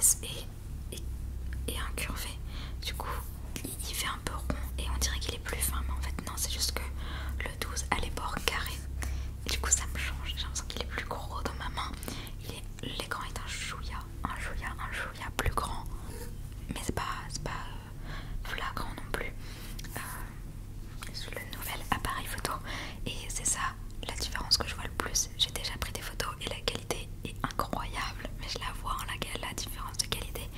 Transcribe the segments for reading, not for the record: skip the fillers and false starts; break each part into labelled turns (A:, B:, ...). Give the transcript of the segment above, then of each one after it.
A: trapèze est incurvé. Du coup, il fait un peu rond et on dirait qu'il est plus fin, mais en fait non, c'est juste que le 12 a les bords carrés. Et du coup ça me change, j'ai l'impression qu'il est plus gros dans ma main. L'écran est un chouïa plus grand. Mais c'est pas flagrant non plus. Sur le nouvel appareil photo. Et c'est ça la différence que je vois le plus. J'ai déjà pris des photos et la qualité est incroyable. Mais je la vois en la différence de qualité.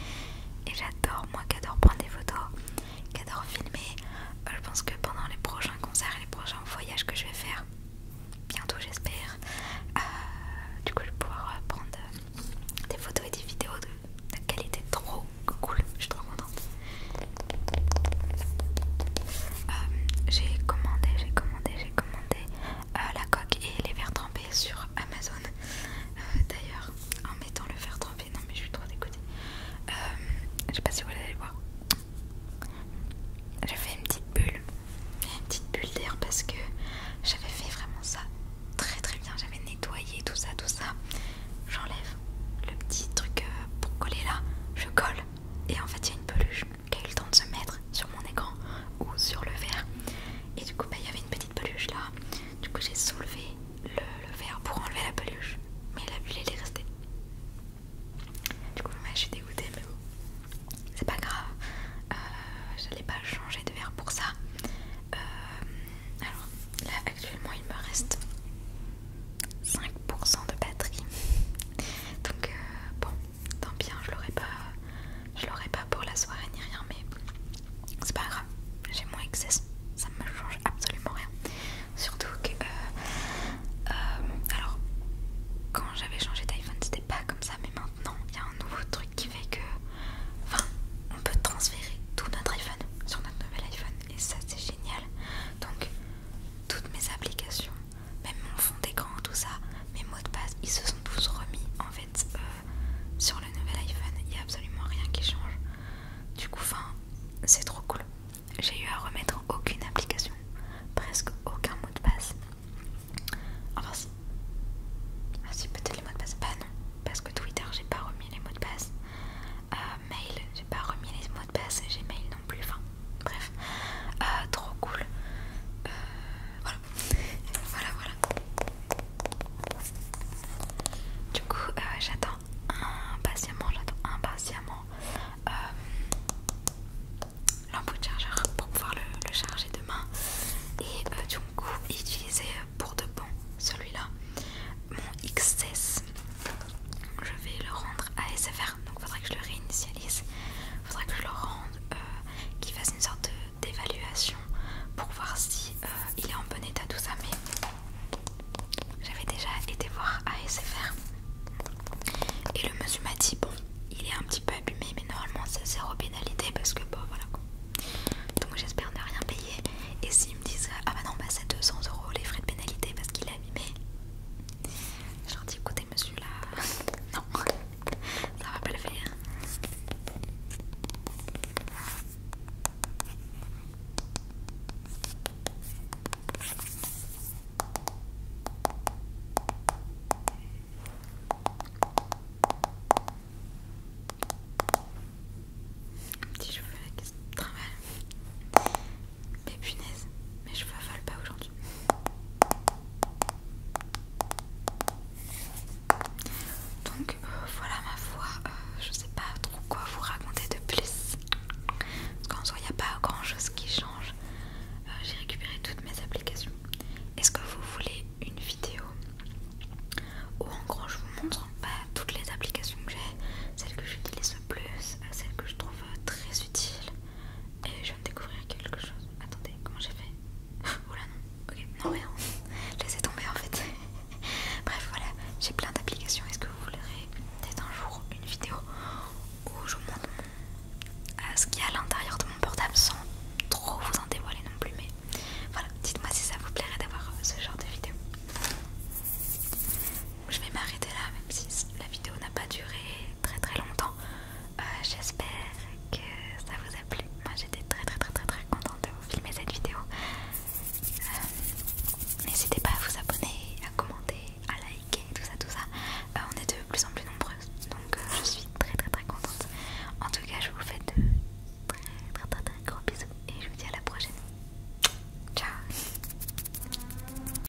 A: Et j'adore, moi qui adore prendre des photos, qui adore filmer. Je pense que pendant les prochains concerts et les prochains voyages que je vais faire, bientôt j'espère, du coup je vais pouvoir prendre des photos et des vidéos de qualité trop cool. Je suis trop contente. J'ai commandé la coque et les verres trempés sur Amazon. D'ailleurs, en mettant le verre trempé, non mais je suis trop dégoûtée. Je sais pas si vous